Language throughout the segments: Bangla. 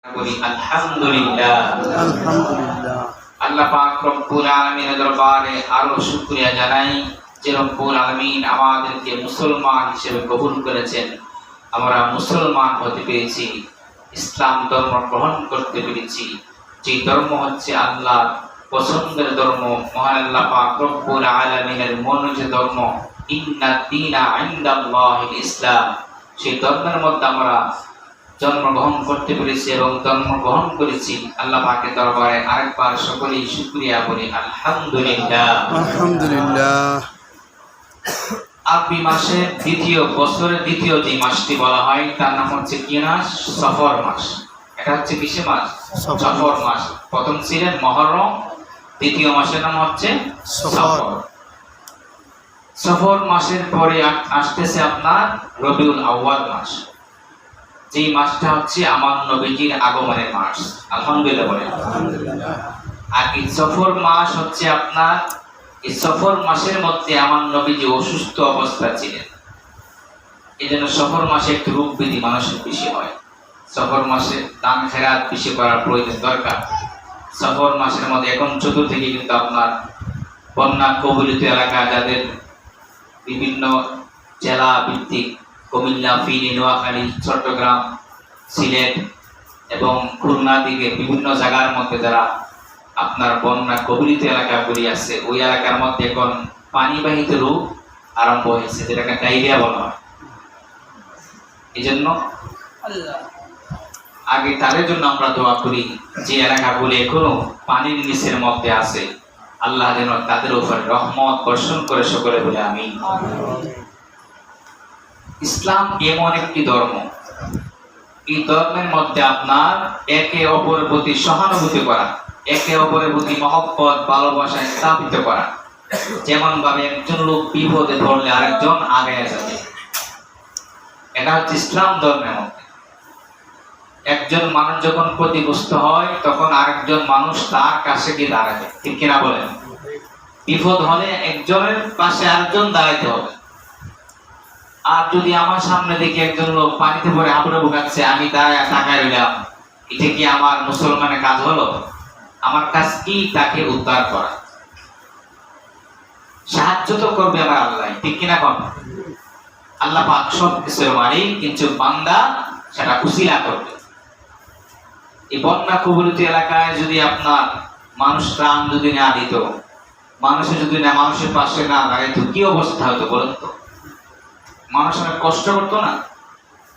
আলহামদুলিল্লাহ আলহামদুলিল্লাহ। আল্লাহ পাক রব্বুল আলামিনের দরবারে আরো শুকরিয়া জানাই যে রব্বুল আলামিন আমাদেরকে মুসলমান হিসেবে কবুল করেছেন। আমরা মুসলমান হতে পেরেছি, ইসলাম ধর্ম গ্রহণ করতে পেরেছি। যে ধর্ম হচ্ছে আল্লাহর পছন্দের ধর্ম, মহান আল্লাহ পাক রব্বুল আলামিনের মনোনীত ধর্ম, ইন্নাদ দীনা ইনদাল্লাহিল ইসলাম। সেই ধর্মের মধ্যে আমরা জন্মগ্রহণ করতে পেরেছি এবং জন্মগ্রহণ করেছি। আল্লাহ পাকের দরবারে আরেকবার সকলেই শুকরিয়া বলি আলহামদুলিল্লাহ। আলহামদুলিল্লাহ। আরবি মাসের বছরের দ্বিতীয় যে মাসটি বলা হয় তার নাম হচ্ছে কি মাস? সফর মাস। এটা হচ্ছে কিসে মাস? সফর মাস। প্রথম ছিলেন মুহররম, দ্বিতীয় মাসের নাম হচ্ছে সফর। সফর মাসের পরে আসতেছে আপনার রবিউল আউয়াল মাস। যে মাসটা হচ্ছে আমার নবীজির আগমনের মাস। আলহামদুলিল্লাহ বলেন। আর এই সফর মাস হচ্ছে আপনার, এই সফর মাসের মধ্যে আমার নবীজি অসুস্থ অবস্থা ছিলেন। এই জন্য সফর মাসে একটু রোগ ব্যাধি মানুষের বেশি হয়। সফর মাসে দান খেরাত বেশি করার প্রয়োজন দরকার। সফর মাসের মধ্যে এখন চতুর্থীকে কিন্তু আপনার বন্যা কবলিত এলাকা, যাদের বিভিন্ন জেলা ভিত্তিক কুমিল্লা, ফেনী, নোয়াখালী, চট্টগ্রাম, সিলেট এবং খুলনা দিকে বিভিন্ন জায়গার মধ্যে যারা আপনার বন্যা কবলিত এলাকাগুলি আছে, ওই এলাকার মধ্যে এখন পানিবাহিত রোগ আরম্ভ হয়েছে, যেটাকে ডায়রিয়া বলা হয়। এই জন্য আগে তাদের জন্য আমরা দোয়া করি যে এলাকাগুলি এখনো পানির নিচের মধ্যে আছে, আল্লাহ যেন তাদের উপর রহমত বর্ষণ করে সকলে বলে আমিন। ইসলাম এমন একটি ধর্ম, এই ধর্মের মধ্যে আপনার একে অপরের প্রতি সহানুভূতি করা, একে অপরের প্রতি মহব্বত ভালোবাসা স্থাপিত করা। যেমন ভাবে একজন লোক বিপদে পড়লে আরেকজন আগে যাবে, এটা হচ্ছে ইসলাম ধর্মের মধ্যে। একজন মানুষ যখন ক্ষতিগ্রস্ত হয় তখন আরেকজন মানুষ তার কাছে গিয়ে দাঁড়াবে, ঠিক কিনা বলেন? বিপদ হলে একজনের পাশে আরেকজন দাঁড়াইতে হবে। আর যদি আমার সামনে দেখি একজন লোক পানিতে পড়ে হাবুডুবু বুকাচ্ছে, আমি দাঁড়ায় তাকায় রইলাম, এটা কি আমার মুসলমানের কাজ হলো? আমার কাজ কি তাকে উদ্ধার করা। সাহায্য তো করবে আমার আল্লাহ, ঠিক কিনা কম? আল্লাহ পাক সব কিছুর মালিক, কিন্তু বান্দা সেটা উসিলা করবে। এই বন্যা কবলিত এলাকায় যদি আপনার মানুষ ত্রাণ যদি না দিত, মানুষের যদি না মানুষের পাশে না দাঁড়াইতো, কি অবস্থা হতো বলেন তো? মানুষ অনেক কষ্ট করতো না?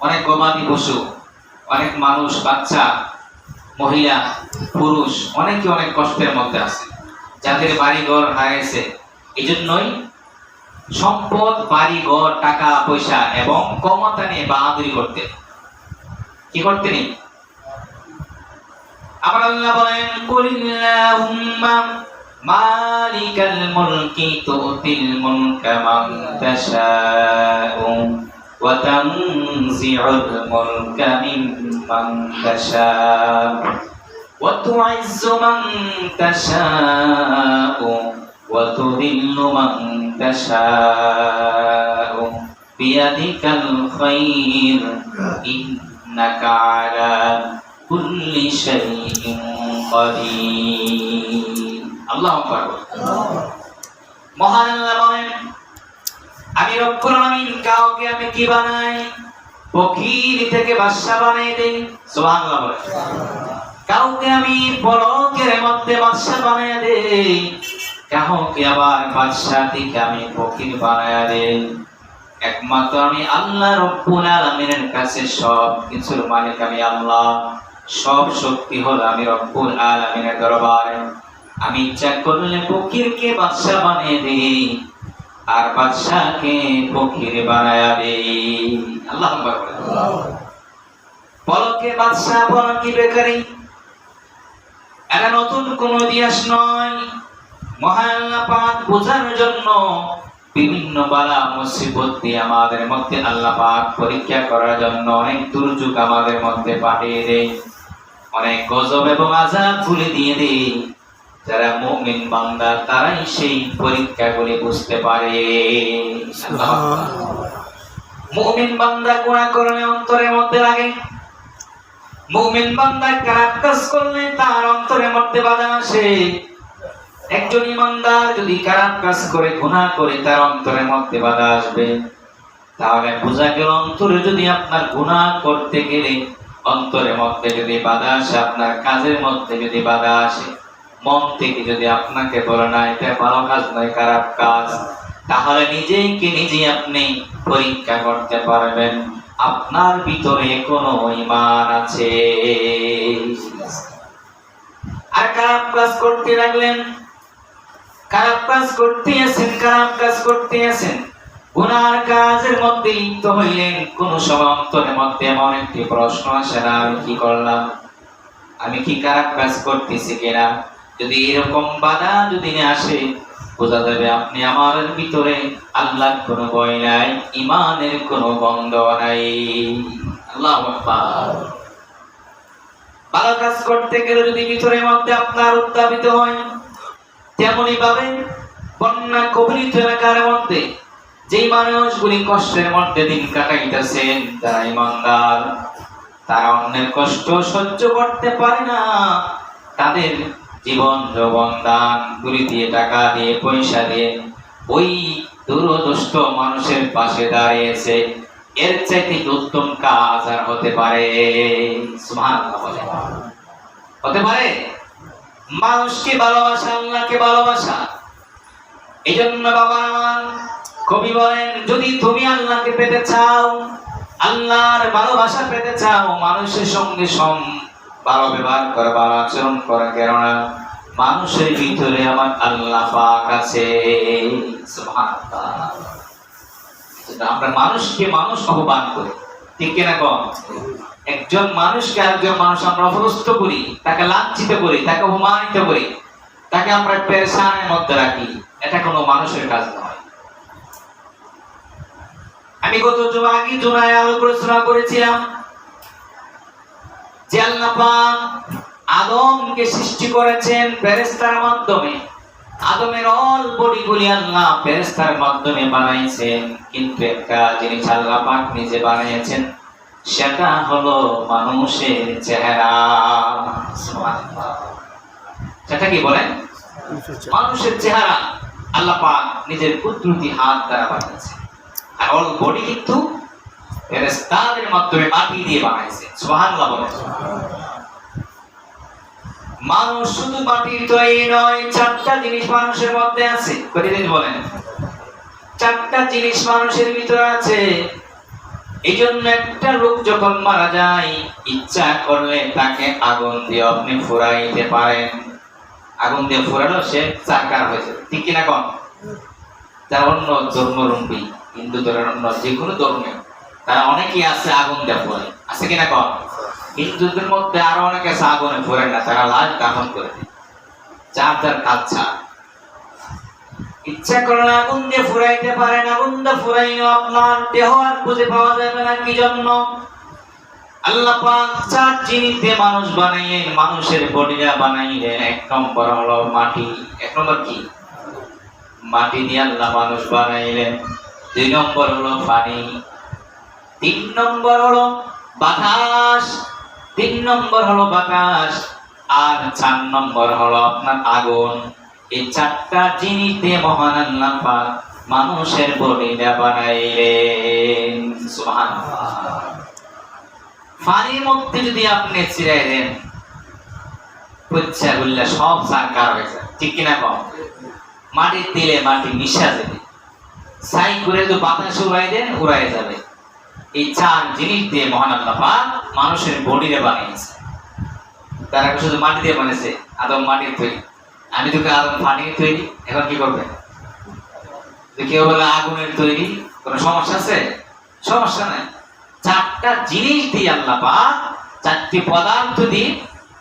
অনেক গবাদি পশু, অনেক মানুষ, বাচ্চা, মহিলা, পুরুষ, অনেকে অনেক কষ্টের মধ্যে আছে, যাদের বাড়ি ঘর হারিয়েছে। এই জন্যই সম্পদ, বাড়ি ঘর, টাকা পয়সা এবং ক্ষমতা নিয়ে বাহাদুরি করতে, কি করতেন? আবার আল্লাহ বলেন, কুলিল্লাহুম্মা মালিকাল মুলকি তুতিল মুলকা মান তাশাউ ওয়া তানজিউল মুলকা মিম্মান তাশাউ ওয়া তুইজ্জু মান তাশাউ ওয়া তুযিল্লু মান তাশাউ বিয়াদিকাল খায়র ইন্নাকা আলা কুল্লি শাইইন কাদির। আল্লাহু আকবার। মহান আল্লাহ বলেন, আমি রব্বুল আলামিন কাউকে আমি কি বানাই? পক্ষীর থেকে বাদশা বানিয়ে দেই। সুবহানাল্লাহ বলেন। কাউকে আমি পলকের মধ্যে বাদশা বানিয়ে দেই, কাউকে আবার বাদশা থেকে আমি ফকির বানিয়ে দেই। একমাত্র আমি আল্লাহ রব্বুল আলামিনের কাছে সব কিছুর মালিক আমি আল্লাহ। সব শক্তি হলো আমি রব্বুল আলামিনের দরবারে। আমি ইচ্ছা করলে ফকিরকে বাদশা বানিয়ে দেই, আর বাদশাকে ফকির বানায়া দেই। আল্লাহু আকবার। পলকে বাদশা, পলকে বেকারি, এটা নতুন কোন ইতিহাস নয়। মহান আল্লাহ পাক বোঝানোর জন্য বিভিন্ন বালা মুসিবত দিয়ে আমাদের মধ্যে আল্লাহ পাক পরীক্ষা করার জন্য অনেক দুর্যোগ আমাদের মধ্যে পাঠিয়ে দেয়, অনেক গজব এবং আযাব তুলে দিয়ে দেয়। যারা মুমিন বান্দা তারাই সেই পরীক্ষাগুলি বুঝতে পারে। মুমিন বান্দা গুনাহ করলে অন্তরের মধ্যে লাগে, মুমিন বান্দা খারাপ কাজ করলে তার অন্তরের মধ্যে বাধা আসে। একজন ইমানদার যদি খারাপ কাজ করে গুনাহ করে তার অন্তরের মধ্যে বাধা আসবে। তাহলে বোঝা গেল অন্তরে যদি আপনার গুনাহ করতে গেলে অন্তরের মধ্যে যদি বাধা আসে, আপনার কাজের মধ্যে যদি বাধা আসে, মন থেকে যদি আপনাকে বলে না এটা ভালো কাজ নয় খারাপ কাজ, তাহলে নিজেকে নিজে আপনি পরীক্ষা করতে পারবেন আপনার ভিতরে কোনো ঈমান আছে। আর খারাপ কাজ করতে লাগলেন, খারাপ কাজ করতে আছেন, গুনার কাজের মধ্যে লিপ্ত হইলেন। কোন সময় অন্তরের মধ্যে এমন একটি প্রশ্ন আসে না, আমি কি করলাম, আমি কি খারাপ কাজ করতেছি কিনা? যদি এরকম বাধা যদি আসে, বোঝা যাবে আপনি আমার ভিতরে আল্লাহর কোনো ভয় নাই, ঈমানের কোনো গন্ধ নাই। আল্লাহু আকবার। ভালো কাজ করতে গেলে যদি ভিতরের মধ্যে আপনার উত্তাপিত হয়, তেমনি ভাবে বন্যা কবলিত এলাকার মধ্যে যেই মানুষগুলি কষ্টের মধ্যে দিন কাটাইতেছেন তারা ঈমানদার, তারা অন্যের কষ্ট সহ্য করতে পারে না, তাদের জীবন যৌবন দান গুলি দিয়ে, টাকা দিয়ে, পয়সা দিয়ে ওই দুরদুষ্ট মানুষের পাশে দাঁড়িয়েছে। এর চাইতে উত্তম কাজ আর হতে পারে? সুবহানাল্লাহ বলে। হতে পারে? মানুষকে ভালোবাসা, আল্লাহকে ভালোবাসা। এই জন্য বাবা আমার কবি বলেন, যদি তুমি আল্লাহকে পেতে চাও, আল্লাহর ভালোবাসা পেতে চাও, মানুষের সঙ্গে ভালো ব্যবহার করা, ভালো আচরণ করা, কেননা মানুষের ভিতরে আমার আল্লাহ পাক আছে। সুবহানাল্লাহ। আমরা মানুষকে মানুষ অপমান করি, ঠিক কিনা কম? একজন মানুষকে আরেকজন মানুষ আমরা অপদস্থ করি, তাকে লাঞ্ছিত করি, তাকে অপমানিত করি, তাকে আমরা পেরেশানের মধ্যে রাখি, এটা কোনো মানুষের কাজ নয়। আমি গত জুমায় আলোচনা করেছিলাম যে আল্লাহ পাক আদমকে সৃষ্টি করেছেন ফেরেশতার মাধ্যমে। আদমের অল বডিগুলি আল্লাহ ফেরেশতার মাধ্যমে বানাইছেন, কিন্তু একটা জিনিস আল্লাহ পাক নিজে বানিয়েছেন, সেটা হলো মানুষের চেহারা। সুবহানাল্লাহ। সেটা কি বলেন? মানুষের চেহারা আল্লাহ পাক নিজের কুদরতি হাত দ্বারা বানিয়েছেন। আর অল বডি কিন্তু ফেরেশতাদের মাধ্যমে মাটি দিয়ে বানাইছে। সুবহানাল্লাহ বলেন। মানুষ শুধু মাটির তৈরি নয়, চারটা জিনিস মানুষের মধ্যে আছে। কত জিনিস বলেন? চারটা জিনিস মানুষের ভিতরে আছে। এই জন্য একটা লোক যখন মারা যায়, ইচ্ছা করলে তাকে আগুন দিয়ে আপনি ফুরাইতে পারেন। আগুন দিয়ে ফুরালো সে চাকার হয়ে যাবে, ঠিক কিনা কম? যারা অন্য ধর্মলম্বী, হিন্দু ধর্মের অন্য যে কোনো ধর্মে, তারা অনেকেই আছে আগুন দিয়ে ফুরায়, আছে কিনা কম? হিন্দুদের মধ্যে আরো অনেকে আছে আগুনে ফুরায় না, তারা লাশ দাফন করে দেয়, যার যার কাচ্ছা। ইচ্ছা করলে আগুন দিয়ে ফুরাইতে পারেন, আগুন দিয়ে ফুরাইলেও আপনার দেহ আর খুঁজে পাওয়া যাবে না। কি জন্য? আল্লাহ পাক চার জিনিস দিয়ে মানুষ বানাইলেন, মানুষের বডিটা বানাইলেন। এক নম্বর হলো মাটি। এক নম্বর কি? মাটি দিয়ে আল্লাহ মানুষ বানাইলেন। দুই নম্বর হলো পানি। তিন নম্বর হলো বাতাস। আর চার নম্বর হলো আপনার আগুন। এই চারটা জিনিস দিয়ে মহান আল্লাহ পাক মানুষের বডিটা বানাইলেন। সুবহানাল্লাহ। পানির মধ্যে যদি আপনি ছিড়াই দেন, পচ্ছা গুল্লা সব সাকার হয়ে যায়, ঠিক কিনা কম? মাটির দিলে মাটি মিশা যাবে, ছাই করে তো বাতাসে উড়াই দেন, উড়াই যাবে। এই চার জিনিস দিয়ে মহান আল্লাহ পাক মানুষের বডিটা বানিয়েছে। তারা শুধু মাটি দিয়ে বানিয়েছে, আদম মাটির তৈরি, আমি তোকে আদম পানির তৈরি। এখন কি করবে? কেউ বলে আগুনের তৈরি, কোনো সমস্যা আছে? সমস্যা নাই। চারটা জিনিস দিয়ে আল্লাহ পাক, চারটি পদার্থ দিয়ে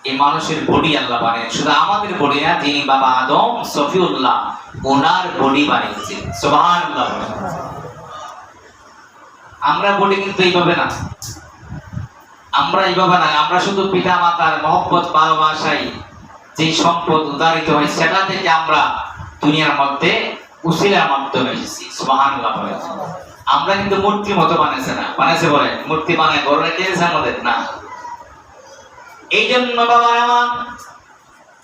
এই মানুষের বডি আল্লাহ বানিয়েছে। শুধু আমাদের বডি না, যিনি বাবা আদম সফিউল্লাহ ওনার বডি বানিয়েছে। সুবহানাল্লাহ। আমরা বডি কিন্তু এইভাবে না, আমরা শুধু পিতা মাতার মহব্বত ভালোবাসাই যে সম্পদ উদারিত হয় সেটা থেকে আমরা দুনিয়ার মধ্যে উসিলার মাধ্যমে এসেছি। সুবহানাল্লাহ। আমরা কিন্তু মূর্তি মতো বানাইছে না, বানাইছে বলে মূর্তি বানায় বড় রেখেছে আমাদের না। এই জন্য বাবা আমার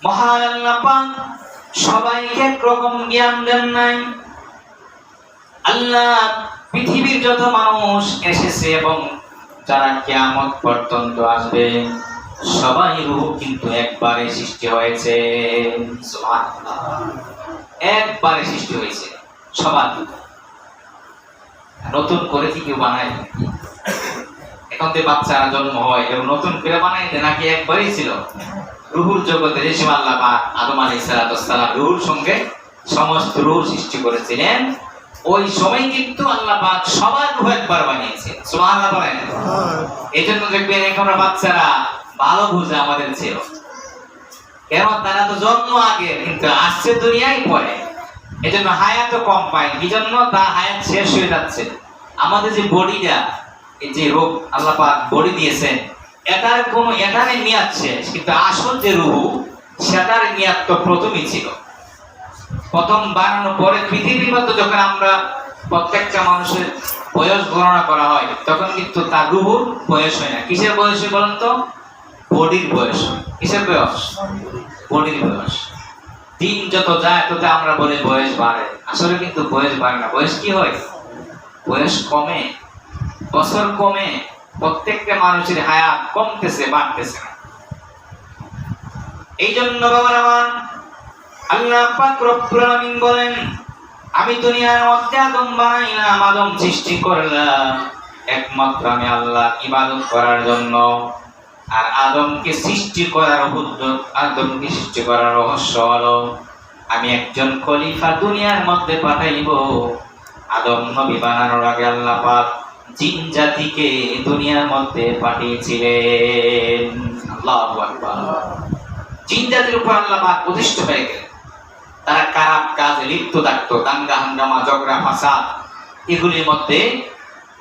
মহান আল্লাহ পাক সবাইকে একরকম জ্ঞান দেন নাই। আল্লাহ পৃথিবীর যত মানুষ এসেছে এবং যারা কিয়ামত পর্যন্ত আসবে সবাই রূহ কিন্তু একবারে সৃষ্টি হয়েছে। সুবহানাল্লাহ, একবারে সৃষ্টি হয়েছে সবার। নতুন করে কি কেউ বানায়? এখন যে বাচ্চারা জন্ম হয় এবং নতুন করে বানাই দেয় নাকি একবারই ছিল? রুহুর জগতে যে সময় আল্লাহ পাক আদম আলাইহিস সালাম রুহুর সঙ্গে সমস্ত রূহ সৃষ্টি করেছিলেন, ওই সময় কিন্তু আল্লাহ পাক সবার রূহ একবার বানিয়েছে। সুবহানাল্লাহ বলেন। এইজন্য দেখবেন এখন বাচ্চারা ভালো বুঝে আমাদের ছিল, কেন তারা তো জন্ম আগে কিন্তু আসছে দুনিয়ায় পরে, এজন্য হায়াতও কম পায়। কি জন্য? তার হায়াত শেষ হয়ে যাচ্ছে। আমাদের যে বডিটা, এই যে রূপ আল্লাহ পাক বডি দিয়েছেন, এটার কোনো এটার নিয়াত শেষ, কিন্তু আসল যে রূহ সেটার নিয়াত তো প্রথমই ছিল। প্রথম বানানোর পরে পৃথিবীর মতো যখন আমরা প্রত্যেকটা মানুষের বয়স গণনা করা হয়, তখন কিন্তু তার রূহুর বয়স হয় না। কিসের বয়স হয় বলেন তো? বডির বয়স। কিসের বয়স? বডির বয়স। দিন যত যায় তত আমরা বলি বয়স বাড়ে, আসলে কিন্তু বয়স বাড়ে না। বয়স কি হয়? বয়স কমে, বছর কমে। প্রত্যেকটা মানুষের হায়াত কমতেছে, বাড়তেছে না। এই জন্য বাবা আমার আল্লাহ পাক রব্বুল আলামিন বলেন, আমি দুনিয়ার মধ্যে আদম বানাইলাম, আদম সৃষ্টি করলাম একমাত্র আমি আল্লাহ ইবাদত করার জন্য। আর আদমকে সৃষ্টি করার উদ্যোগ, আদমকে সৃষ্টি করার রহস্য হলো আমি একজন খলিফা দুনিয়ার মধ্যে পাঠাইব। আদম নবী বানানোর আগে আল্লাহ পাক জিন জাতিকে দুনিয়ার মধ্যে পাঠিয়েছিলেন। আল্লাহু আকবার। জিন জাতির উপর আল্লাহ পাক প্রতিষ্ঠিত হয়ে গেলেন। তারা খারাপ কাজে লিপ্ত থাকতো, দাঙ্গা হাঙ্গামা ঝগড়া ফাসাদ, এগুলির মধ্যে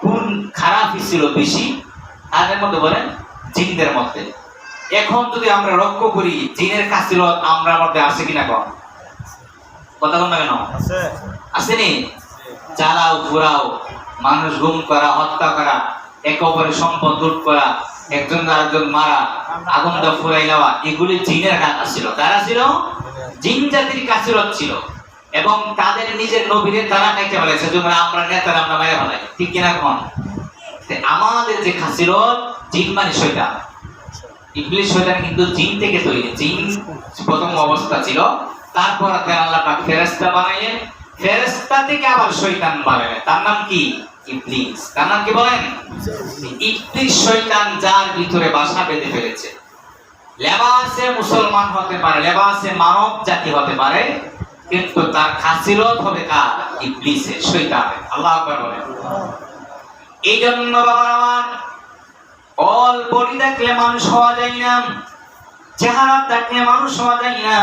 কোন খারাপই ছিল বেশি? তাদের মধ্যে বলেন জিনদের মধ্যে। এখন যদি আমরা লক্ষ্য করি জিনের কাছিলত আমরা মধ্যে আছে কিনা? কম কথা বল না কেন? আসেনি? জ্বালাও পুরাও, মানুষ গুম করা, হত্যা করা, একে অপরের সম্পদ লুট করা, একজন আরেকজন মারা, আগুন দা ফুরাই নেওয়া, এগুলি জিনের কাজ ছিল। তারা ছিল জিন জাতির কাছিলত ছিল, এবং তাদের নিজের নবীরে তারা খাইতে ফেলেছে। যেমন আমরা নেতারা আমরা মেরে ফেলাই, ঠিক কিনা? এখন আমাদের যে খাছিলত, জিন মানে শয়তান। ইবলিস শয়তান কিন্তু জিন থেকে তৈরি। জিন প্রথম অবস্থা ছিল, তারপর আল্লাহ পাক ফেরেশতা বানাইয়ে ফেরেশতা থেকে আবার শয়তান বানালেন। তার নাম কি? ইবলিস। তার নাম কি বলেন? ইবলিস শয়তান, যার ভিতরে বাসা বেঁধে ফেলেছে। লেবাসে মুসলমান হতে পারে, লেবাসে মানব জাতি হতে পারে, কিন্তু তার খাসিলত হবে কার? ইবলিসের, শয়তানের। আল্লাহু আকবার বলেন। এই জন্য বাবা আমার অল বডি দেখলে মানুষ হওয়া যায় না, চেহারা দেখলে মানুষ হওয়া যায় না।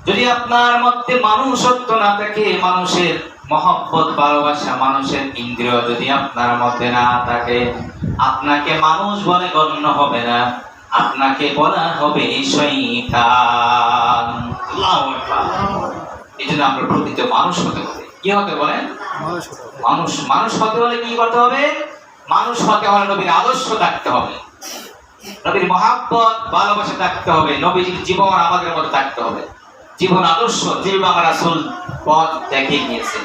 যদি আপনার মধ্যে মানুষত্ব না থাকে, মানুষের মহব্বত ভালোবাসা, মানুষের ইন্দ্রিয় যদি আপনার মধ্যে না থাকে, আপনাকে মানুষ বলে গণ্য হবে না, আপনাকে বলা হবে শয়তান। আল্লাহু আকবার। এই জন্য আমরা প্রকৃত মানুষ হতে হবে। কি হতে বলেন? মানুষ। মানুষ হতে হলে কি করতে হবে? মানুষ হতে হলে নবীর আদর্শ থাকতে হবে, নবীর মহব্বত ভালোবাসা থাকতে হবে, নবীর জীবন আমাদের মধ্যে থাকতে হবে। জীবন আদর্শ যেভাবে আমার রাসূল পথ দেখিয়ে গিয়েছে,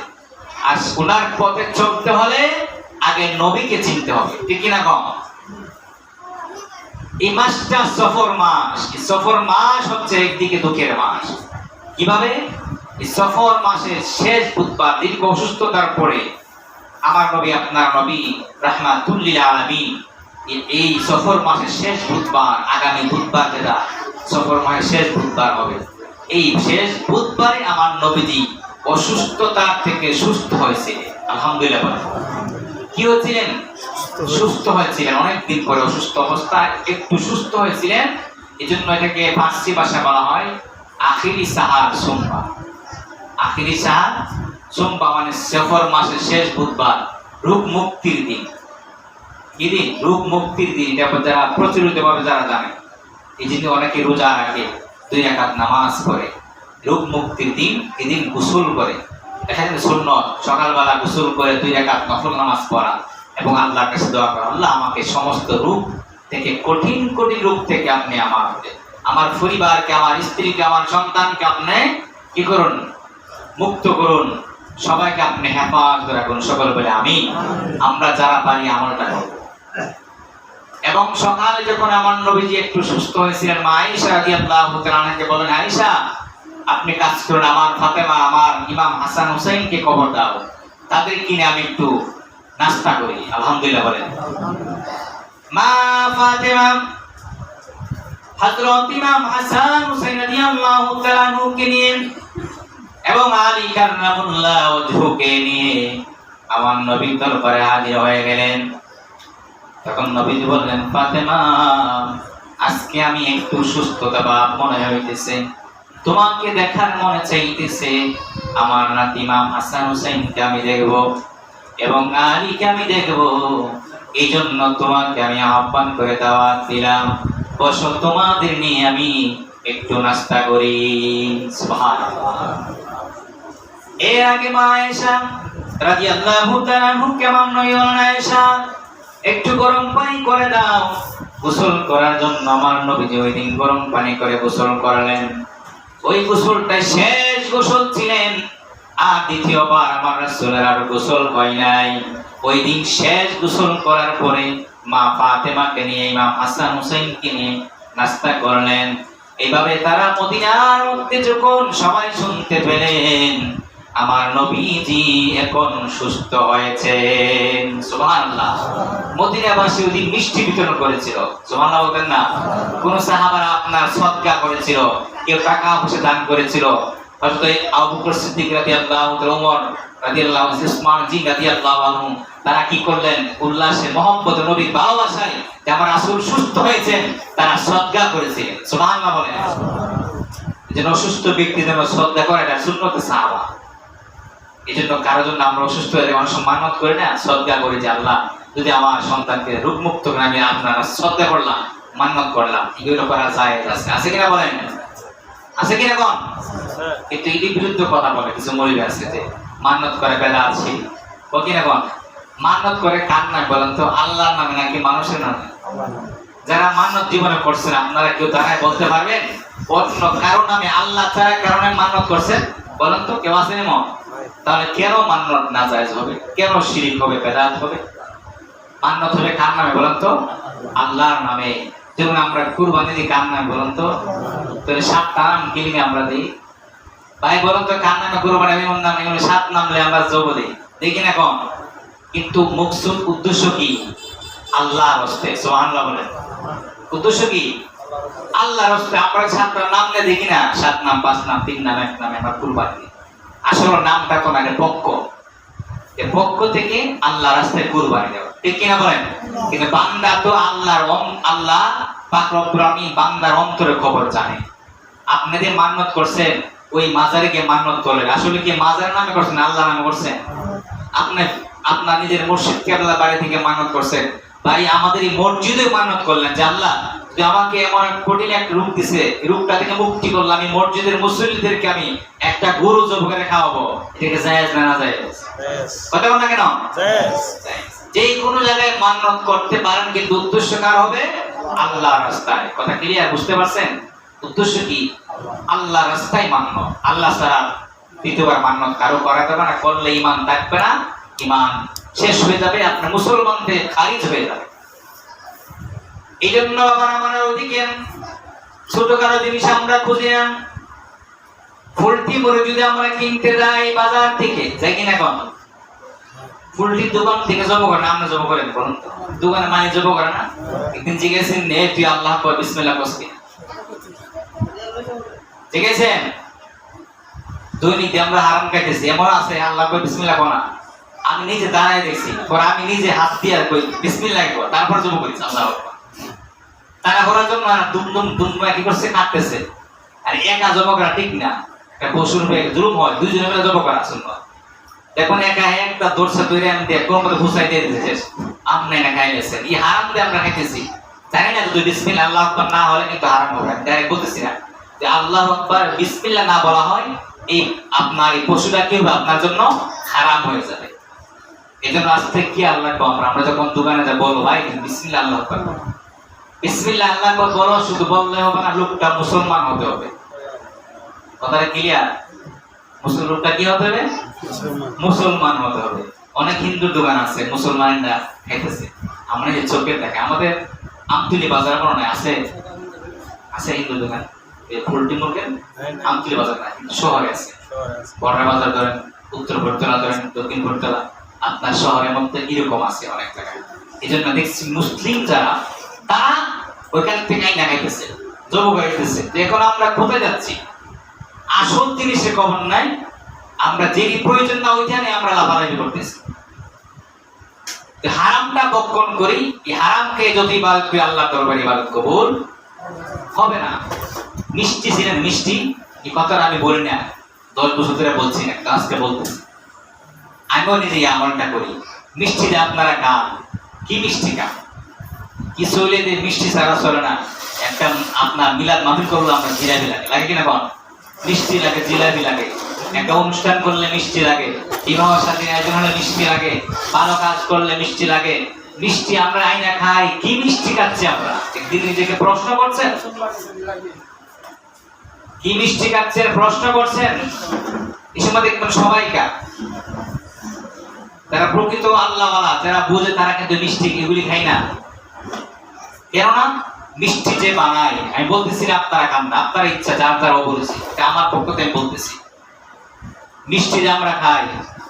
আর ওনার পথে চলতে হলে আগে নবীকে চিনতে হবে, ঠিক কিনা? কম এই মাসটা সফর মাস। সফর মাস হচ্ছে একদিকে দুঃখের মাস। কিভাবে? এই সফর মাসের শেষ বুধবার, দীর্ঘ অসুস্থতার পরে আমার নবী, আপনার নবী রাহমাতুল লিল আলামিন, এই সফর মাসের শেষ বুধবার, আগামী বুধবার যেটা সফর মাসের শেষ বুধবার হবে, এই শেষ বুধবারে আমার নবীজি অসুস্থতা থেকে সুস্থ হয়েছে। আলহামদুলিল্লাহ। কি হয়েছিলেন? সুস্থ হয়েছিলেন। অনেকদিন পরে অসুস্থ অবস্থায় একটু সুস্থ হয়েছিলেন। এই জন্য এটাকে ফার্সি ভাষায় বলা হয় আখিরি সাহার সোমবার। আখিরি সাহার সোমবার মানে সফর মাসের শেষ বুধবার, রোগ মুক্তির দিন। কি দিন? রোগ মুক্তির দিন। এটা যারা প্রচলিতভাবে যারা জানে, এই জন্য অনেকে রোজা রাখে, 2 রাকাত নামাজ পড়ে। রোগ মুক্তির দিন, এদিন গোসল করে। এখানে সুন্নত, সকালবেলা গোসল করে 2 রাকাত নফল নামাজ পড়া এবং আল্লাহর কাছে দোয়া করা, আল্লাহ আমাকে সমস্ত রোগ থেকে, কঠিন কঠিন রূপ থেকে আপনি আমার পরিবারকে, আমার স্ত্রীকে, আমার সন্তানকে আপনি কি করুন? মুক্ত করুন। সবাইকে আপনি হেফাজত রাখুন। সকল বলে আমি। আমরা যারা পারি আমলটা করব। এবং সকালে যখন আমার নবীজি একটু সুস্থ হয়েছিলেন, মা আয়েশা রাদিয়াল্লাহু তাআলা আনহাকে বলেন, আয়েশা আপনি কাজ করুন, আমার ফাতেমা, আমার ইমাম হাসান হুসাইনকে খবর দাও, তাদের কিনে আমি একটু নাস্তা করি। আলহামদুলিল্লাহ বলেন। মা ফাতেমা হযরত ইমাম হাসান হুসাইন রাদিয়াল্লাহু তাআলা আনহুকে নিয়ে এবং আলী কাররামুল্লাহ ওয়াজহুকে নিয়ে আমার নবীর দরবারে হাজির হয়ে গেলেন। তখন নবীজি বললেন, ফাতেমা আজকে আমি একটু সুস্থতা ভাব মনে হইতেছে, তোমাকে দেখার মনে চাইতেছে। আমার নাতি ইমাম হাসান হুসাইনকে আমি দেখব এবং আলীকে আমি দেখব, এই জন্য তোমাকে আমি আহ্বান করে দাওয়াত দিলাম, বসো তোমাদের নিয়ে আমি একটু নাস্তা করি। সুবহানাল্লাহ। এর আগে মা আয়েশা রাদিয়াল্লাহু তাআলা আনহুকে আমার নবী বলেন, আয়েশা একটু গরম পানি করে দাও গোসল করার জন্য। আমার নবীজি ওই দিন গরম পানি করে গোসল করালেন। ওই গোসলটা শেষ গোসল ছিলেন, আর দ্বিতীয়বার আমার রাসূলের আর গোসল হয় নাই। ওই দিন শেষ গোসল করার পরে মা ফাতেমাকে নিয়ে ইমাম হাসান হুসাইনকে নিয়ে নাস্তা করলেন। এইভাবে তারা মদিনার মধ্যে যখন সবাই শুনতে পেলেন আমার নবীজি এখন সুস্থ হয়েছেন, সুবহানাল্লাহ। মদিনাবাসী ওই দিন মিষ্টি বিতরণ করেছিল, সুবহানাল্লাহ বলেন না? কোন সাহাবারা আপনার সদকা করেছিল, কেউ টাকা পয়সা দান করেছিল। হযরত আবু বকর সিদ্দিক রাদিয়াল্লাহু তাআলা, ওমর রাদিয়াল্লাহু আনহু, উসমান রাদিয়াল্লাহু আনহু, তারা কি করলেন? উল্লাসে, মহব্বতে, নবীর ভালোবাসায় যে আমার রাসূল সুস্থ হয়েছেন, তারা সদকা করেছিলেন, সুবহানাল্লাহ বলেন। যেন অসুস্থ ব্যক্তি যেন সদকা করে, এটা সুন্নতে সাহাবা। এই জন্য কারো জন্য আমরা অসুস্থ হয়ে মানুষ মানত করি না, সদকা করি যে আল্লাহ যদি আমার সন্তানকে রোগ মুক্ত করে, আমি আপনার সদকা করলাম, মানত করলাম, এগুলো করা যায় আছে কিনা বলেন? আছে কিনা কোন? কিন্তু এর বিরুদ্ধে কথা বলে কিছু মৌলবী আছে যে মানত করে বেলা আছে, ও কিনা কোন? মানত করে কার নামে বলেন তো? আল্লাহর নামে নাকি মানুষের নামে? যারা মানত জীবনে করছেন আপনারা কেউ দাঁড়ায় বলতে পারবেন অন্য কারো নামে, আল্লাহ ছাড়া কারণে মানত করছেন? বলেন তো, কেউ আছে এমন? তাহলে কেন মান্নত নাজায়েজ হবে? কেন শিরক হবে, বেদাত হবে? মান্নত হবে কার নামে বলেন তো? আল্লাহর নামে। যেমন আমরা কুরবানি দিই কার নামে বলেন তো? তাহলে 7টা নাম কিনে আমরা দিই। ভাই বলেন তো কার নামে কুরবানি? এমন নাম, এমন 7 নামলে আমরা জব দিই, দেখি না কম? কিন্তু মকসুদ, উদ্দেশ্য কি? আল্লাহর রাস্তে। সুবহানাল্লাহ বলেন। উদ্দেশ্য কি? আল্লাহর রাস্তে। আমরা 7টা নামলে দেখি না, 7 নাম, 5 নাম, 3 নাম, 1 নামে আমরা কুরবানি দিই। আসলে নামটা কোন আগে পক্ষ, এই পক্ষ থেকে আল্লাহ রাস্তায় কুরবানি দেওয়া, ঠিক কিনা বলেন? কিন্তু বান্দা তো আল্লাহ পাক রব্বুল আলামিন বান্দার অন্তরের খবর জানে। আপনি যে মান্নত করছেন ওই মাজারে গিয়ে মান্নত করলেন, আসলে কি মাজার নামে করছেন, আল্লাহ নামে করছেন? আপনি আপনার নিজের মসজিদ কেবলা বাড়ি থেকে মান্নত করছেন, ভাই আমাদের এই মসজিদে মান্নত করলেন যে আল্লাহ তুই আমাকে এমন কঠিন একটা রূপ দিছে, এই রূপটা থেকে মুক্তি করলাম, আমি মসজিদের মুসল্লিদেরকে আমি একটা গরু জব করে খাওয়াবো, এটা জায়েজ না না জায়েজ? কথা বল না কেন? জায়েজ। যে কোনো জায়গায় মান্নত করতে পারেন, কিন্তু উদ্দেশ্য কার হবে? আল্লাহর রাস্তায়। কথা ক্লিয়ার? বুঝতে পারছেন? উদ্দেশ্য কি? আল্লাহর রাস্তায় মান্য। আল্লাহ ছাড়া দ্বিতীয়বার মান্নত কারো করা যাবে না, করলে ঈমান থাকবে না, ঈমান শেষ হয়ে যাবে, আপনার মুসলমান থেকে খারিজ হয়ে যাবে। এই জন্য আমার ওদিকে ছোটখাটো জিনিস আমরা খুঁজি না। ফুলটি মরে যদি আমরা কিনতে যাই বাজার থেকে, যাই কিনা কোন? ফুলটির দোকান থেকে জব করে না, আমরা জব করেন বলুন তো? দোকানে মানে জব করে না? একদিন জিজ্ঞেসেন, নে তুই আল্লাহ কর বিসমিল্লাহ করছি, জিজ্ঞেসেন? দৈনিক আমরা হারাম খাইতেছি, এমন আছে আল্লাহ কর বিসমিল্লাহ কর না? আমি নিজে দাঁড়ায় দেখছি, পরে আমি নিজে হাত দিয়ে আর কই বিসমিল্লাহ কর, তারপর জব করিস আল্লাহ। তারা করার জন্য দুম কি করছে, কাটতেছে। আর একা জব করা ঠিক না, একটা পশুর জুলুম হয়, দুইজনে মিলে জব করা শুনবো। দেখুন একা একটা দর্শা তৈরি আমি দিয়ে কোন মধ্যে ঘুষাই দিয়ে দিতেছে, আপনি না খাইলেছেন, এই হারাম দিয়ে আমরা খাইতেছি। জানি না যদি বিসমিল্লাহ আল্লাহু আকবার না হলে কিন্তু হারাম হবে, ডাইরেক্ট বলতেছি না যে আল্লাহু আকবার বিসমিল্লাহ না বলা হয়, এই আপনার এই পশুটা কি হবে, আপনার জন্য হারাম হয়ে যাবে। এই জন্য আজ থেকে কি আল্লাহ আমরা যখন দোকানে যা বলবো, ভাই বিসমিল্লাহ আল্লাহু আকবার, বিসমিল্লাহ আল্লাহু আকবার বলো, শুধু বললে হবে না, লোকটা মুসলমান হতে হবে। কথাটা ক্লিয়ার? লোকটা কি হতে হবে? মুসলমান হতে হবে। অনেক হিন্দুর দোকান আছে, মুসলমানরা খাইতেছে। আমরা যে চোখে দেখে, আমাদের আমতলী বাজার মনে আছে, আছে হিন্দু দোকান, এই পোল্ট্রি মুরগের আমতলী বাজার না, কিন্তু শহরে আছে। বর্ডার বাজার ধরেন, উত্তর বটতলা ধরেন, দক্ষিণ বটতলা, আপনার শহরের মধ্যে এরকম আছে অনেক জায়গায়। এই জন্য দেখছি মুসলিম যারা, তারা ওইখান থেকে আইনা খাইতেছে, জব খাইতেছে। এখন আমরা কোথায় যাচ্ছি? আসল জিনিসের খবর নাই, আমরা যেই প্রয়োজন না ওইখানে আমরা লাফালাফি করতেছি। হারামটা বক্ষণ করি, এই হারামকে যদি ইবাদত করি আল্লাহ দরবারে ইবাদত কবুল হবে না। মিষ্টি ছিলেন, মিষ্টি, এই কথাটা আমি বলি না, 10 বছর ধরে বলছি না, আজকে বলতেছি। আমিও নিজে আমলটা করি। মিষ্টি যে আপনারা খান, কি মিষ্টি খান? কি চলে যে মিষ্টি ছাড়া চলে না। একটা আপনার মিলাদ মাহফিল করলে আমরা জিলাপি লাগে, লাগে কিনা বল? মিষ্টি লাগে, জিলাপি লাগে। একটা অনুষ্ঠান করলে মিষ্টি লাগে, বিবাহ সাথে আয়োজন হলে মিষ্টি লাগে, ভালো কাজ করলে মিষ্টি লাগে। মিষ্টি আমরা আইনা খাই, কি মিষ্টি খাচ্ছি আমরা? একদিন নিজেকে প্রশ্ন করছেন? কি মিষ্টি খাচ্ছেন প্রশ্ন করছেন? এই সময় দেখবেন সবাইকা যারা প্রকৃত আল্লাহওয়ালা, যারা বুঝে, তারা কিন্তু মিষ্টি এগুলি খায় না। কেননা মিষ্টি যে বানায়, আমি বলতেছি না আপনারা খান না, আপনার ইচ্ছা, যার যারা বলেছি, আমার পক্ষ থেকে আমি বলতেছি, মিষ্টি যে আমরা খাই,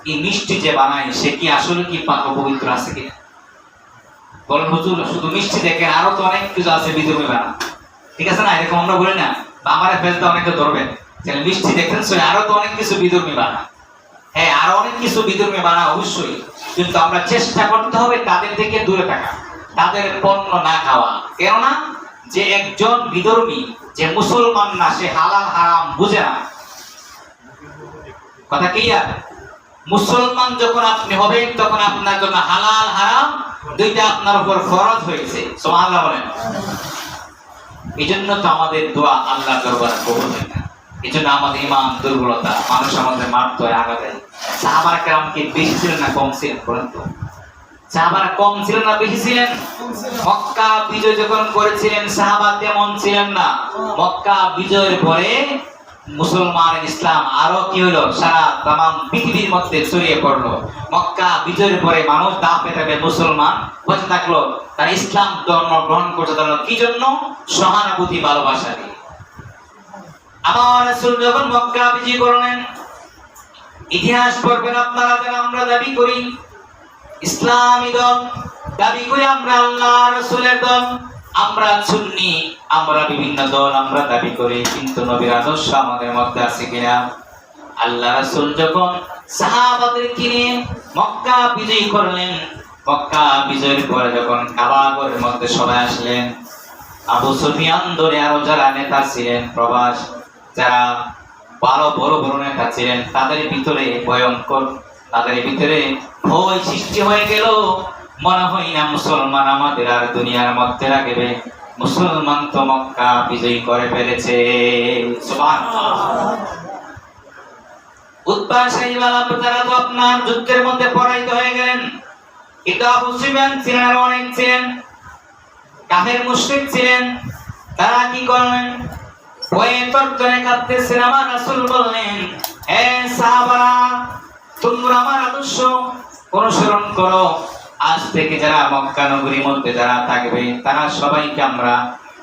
এই মিষ্টি যে বানায় সে কি আসলে কি পাক পবিত্র আছে কিনা? বলেন হুজুর, শুধু মিষ্টি দেখেন, আরো তো অনেক কিছু আছে বিধর্মী বানা, ঠিক আছে না? এরকম আমরা বলি না, বা আমার ফেসটা অনেকে ধরবেন, মিষ্টি দেখেন আরো তো অনেক কিছু বিধর্মী বানা। হ্যাঁ, আরো অনেক কিছু বিধর্মী বানা অবশ্যই, কিন্তু আমরা চেষ্টা করতে হবে তাদের থেকে দূরে থাকা, তাদের পণ্য না খাওয়া। কেননা যে একজন বিধর্মী, যে মুসলমান না, সে হালাল হারাম বুঝে না। কথা ক্লিয়ার? মুসলমান যখন আপনি হবেন, তখন আপনার জন্য হালাল হারাম দুইটা আপনার উপর ফরজ হয়েছে। সুবহানাল্লাহ বলেন। এই জন্য তো আমাদের দোয়া আল্লাহ দরবারে কবুল হয় না। এই জন্য আমাদের ইমান দুর্বলতা, মানুষ আমাদের মারতে হয়, আঘাত দেয়। সাহাবারা কেরাম কি বেশি ছিলেন না কম ছিলেন? বলেন তো, সাহাবারা কম ছিলেন না বেশি ছিলেন? মক্কা বিজয় যখন করেছিলেন সাহাবা তেমন ছিলেন না। মক্কা বিজয়ের পরে মুসলমান ইসলাম আরো কি হলো, সারা তামাম পৃথিবীর মধ্যে ছড়িয়ে পড়লো। মক্কা বিজয়ের পরে মানুষ দাপে দাপে মুসলমান হতে থাকলো, তারা ইসলাম ধর্ম গ্রহণ করতে থাকলো। কি জন্য? সহানুভূতি, ভালোবাসা দিয়ে। আমার রাসূল যখন মক্কা বিজয় করলেন, ইতিহাস পড়বেন আপনারা, যারা আমরা দাবি করি ইসলামী দল, দাবি করি আমরা আল্লাহ রাসূলের দল, আমরা সুন্নি, আমরা বিভিন্ন দল আমরা দাবি করি, কিন্তু নবীর আদর্শ আমাদের মধ্যে আছে কিনা? আল্লাহ রাসূল যখন সাহাবাদের কিনে মক্কা বিজয় করলেন, মক্কা বিজয়ের পরে যখন কাবা ঘরের মধ্যে সবাই আসলেন, আবু সুফিয়ান ধরে আরো যারা নেতা ছিলেন, প্রবাস যারা বড় বড় নেতা ছিলেন, তাদের ভিতরে ভয়ঙ্কর, তাদের ভিতরে ভয় সৃষ্টি হয়ে গেল। মনে হয় না মুসলমান আমাদের আর দুনিয়ার মধ্যে রাখবে, মুসলমান তো মক্কা বিজয় করে ফেলেছে। সুবহানাল্লাহ। উতবা শাইবাল তারা তো আপনার যুদ্ধের মধ্যে পরাজিত হয়ে গেলেন। কিন্তু আবু সুফিয়ান ছিলেন, আর অনেক ছিলেন, কাফের মুশরিক ছিলেন। তারা কি করলেন? ভয়ে তরতরে কাঁপতেছেন। আমার রাসূল বললেন, হে সাহাবারা, তোমরা আমার আদর্শ অনুসরণ করো। আজ থেকে যারা মক্কা নগরীর মধ্যে যারা থাকবে, তারা সবাইকে আমরা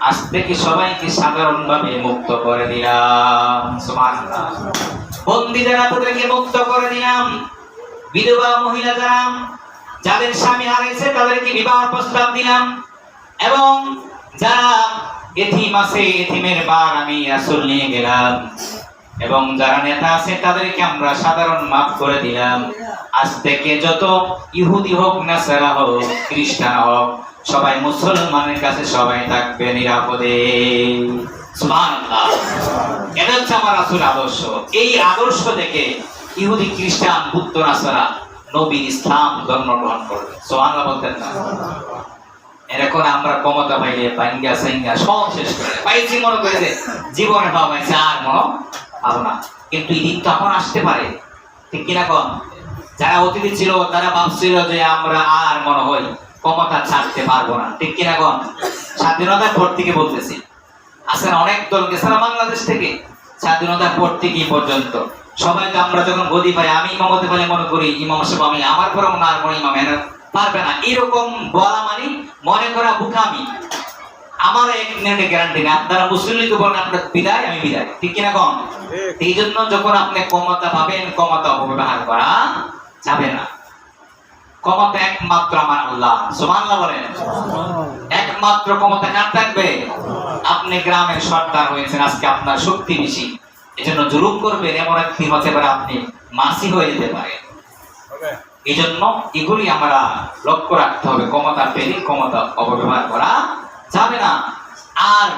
আজ থেকে সবাইকে সাধারণভাবে মুক্ত করে দিলাম। সুবহানাল্লাহ। বন্দী যারা, তাদেরকে মুক্ত করে দিলাম। বিধবা মহিলা যারা, যাদের স্বামী হারিয়েছে, তাদেরকে বিবাহ প্রস্তাব দিলাম। এবং যারা এতিম আছে, এতিমের বার আমি রাসূল নিয়ে গেলাম। এবং যারা নেতা আছে, তাদেরকে আমরা সাধারণ মাফ করে দিলাম। আজ থেকে যত ইহুদি হোক, নাসারা হোক, খ্রিস্টান হোক, সবাই মুসলমানের কাছে সবাই থাকবে নিরাপদে। সুবহানাল্লাহ। এটা হচ্ছে আমার রাসূল আদর্শ। এই আদর্শ দেখে ইহুদি, খ্রিস্টান, বুদ্ধ, নাসারা নবীর ইসলাম ধর্ম গ্রহণ করবে। সুবহানাল্লাহ বলতেন না? এরকম আমরা ক্ষমতা পাইলে পাইঙ্গা সাইঙ্গা সব শেষ করে পাইছি, মনে করে যে জীবনে পাইছে, আর মনে পাবো না। কিন্তু এই দিন তখন আসতে পারে, ঠিক কিনা কম? যারা অতিথি ছিল তারা ভাবছিল যে আমরা আর মনে হয় ক্ষমতা ছাড়তে পারবো না, ঠিক কিনা গণ? স্বাধীনতার পর থেকে বলতেছি, আসেন অনেক দল গেছে না বাংলাদেশ থেকে স্বাধীনতার পর থেকে পর্যন্ত। সবাই তো আমরা যখন গদি পাই, আমি ইমাম হতে পারি মনে করি ইমাম সাহেব আমি, আমার পর আর কোনো ইমাম পারবে না, এরকম বলা মানে মনে করা বোকামি। আমার এক মিনিটের গ্যারান্টি নেই। আপনারা মুসলিম লীগ বলেন আপনার বিদায়, আমি বিদায়, ঠিক কিনা কম? এই জন্য যখন আপনি ক্ষমতা পাবেন, ক্ষমতা অপব্যবহার করা যাবে না। ক্ষমতা একমাত্র আমার আল্লাহ, সুবহানাল্লাহ বলেন। একমাত্র ক্ষমতা কার থাকবে? আপনি গ্রামের সর্দার হয়েছেন, আজকে আপনার শক্তি বেশি, এজন্য জুলুম করবেন, এমন একদিন হতে পারে আপনি মাসি হয়ে যেতে পারে। এই জন্য এগুলি আমরা লক্ষ্য রাখতে হবে। ক্ষমতা পেলে ক্ষমতা অপব্যবহার করা যাবে না। আর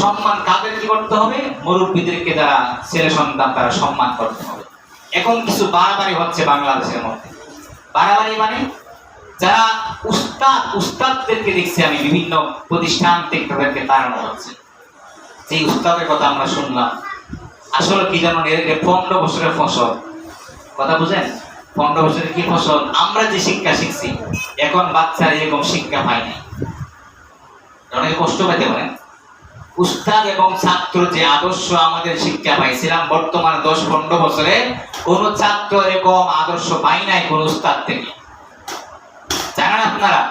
সম্মান কাদের কি করতে হবে? মুরব্বীদেরকে, যারা ছেলে সন্তান তারা সম্মান করতে হবে। এখন কিছু বাড়াবাড়ি হচ্ছে বাংলাদেশের মধ্যে। বাড়াবাড়ি মানে যারা উস্তাদদেরকে দেখছি আমি বিভিন্ন প্রতিষ্ঠান থেকে তাদেরকে তাড়ানো হচ্ছে। যে উস্তাদের কথা আমরা শুনলাম, আসলে কি জানো, এদেরকে 15 বছরের ফসল, কথা বুঝেন? 15 বছরের কি ফসল? আমরা যে শিক্ষা শিখছি, এখন বাচ্চারা এরকম শিক্ষা পায়নি। অনেকে কষ্ট পেতে পারেন। উস্তাদ এবং ছাত্র যে আদর্শ আমাদের শিক্ষা পাইছিলাম, বর্তমানে 10-15 বছরে কোন ছাত্র এরকম আদর্শ পাই নাই কোন উস্তাদ থেকে, জানেন আপনারা?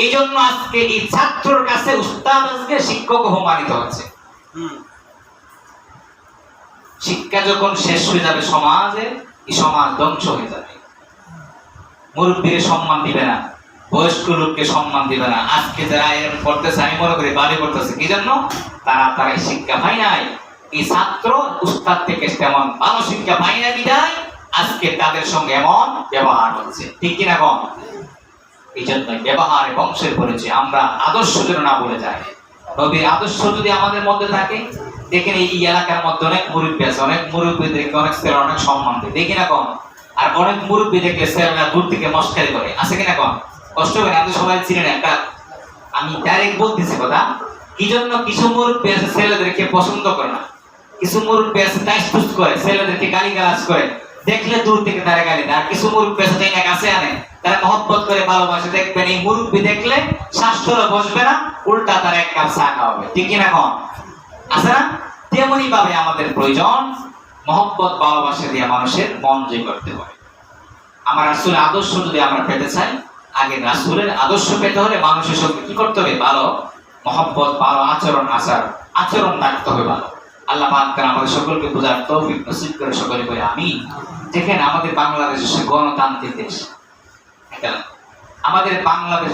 এই জন্য আজকে এই ছাত্রর কাছে উস্তাদ আজকে শিক্ষক অপমানিত হচ্ছে। শিক্ষা যখন শেষ হয়ে যাবে সমাজে, এই সমাজ ধ্বংস হয়ে যাবে। মুরব্বীকে সম্মান দিবে না, বয়স্ক লোককে সম্মান দিবে না। আজকে যারা এরকম করতেছে, আমি মনে করি বাড়ি করতেছে কি জন্য? তারা শিক্ষা পাই নাই। এই ছাত্র উস্তাদ থেকে তেমন ভালো শিক্ষা পাই না বিদায় আজকে তাদের সঙ্গে এমন ব্যবহার হচ্ছে, ঠিক কিনা কম? এই জন্য ব্যবহার বংশের পরিচয়, আমরা আদর্শ যেন না বলে যাই। নবীর আদর্শ যদি আমাদের মধ্যে থাকে, দেখেন এই এলাকার মধ্যে অনেক মুরব্বী আছে, অনেক মুরব্বীদেরকে অনেক ছেলেরা অনেক সম্মান দেয়, দেখি না কম? আর অনেক মুরব্বী দেখলে ছেলেরা দূর থেকে মস্কারি করে, আছে কিনা কম? কষ্ট করে আপনি সবাই চিনেন। একটা আমি ডাইরেক্ট বলতেছি কথা, কি জন্য কিছু মুরব্বী আছে ছেলেদেরকে পছন্দ করে না, কিছু মুরব্বী আছে টাইসপুস করে, ছেলেদেরকে গালিগালাজ করে, দেখলে দূর থেকে তারা গালি দেয়। আর কিছু মুরব্বী আছে তাই না কাছে আনে, তারা মহব্বত করে ভালোবাসে। দেখবেন এই মুরব্বী দেখলে শ্বাসতলে বসবে না, উল্টা তারা এক কাপ চা খাওয়াবে, ঠিক কিনা কম? আছে না? তেমনি ভাবে আমাদের প্রয়োজন মহব্বত ভালোবাসা দিয়ে মানুষের মন জয় করতে হবে। আমার রাসূলের আদর্শ যদি আমরা পেতে চাই, আগে রাসূলের আদর্শ পেতে হলে মানুষের সঙ্গে কি করতে হবে? ভালো মহব্বত, ভালো আচরণ রাখতে হবে ভালো। আল্লাহ পাক আমাদের সকলকে বোঝার তৌফিক নসিব করে সকলে বলে আমিন। যেখানে আমাদের বাংলাদেশ গণতান্ত্রিক দেশ, আমাদের বাংলাদেশ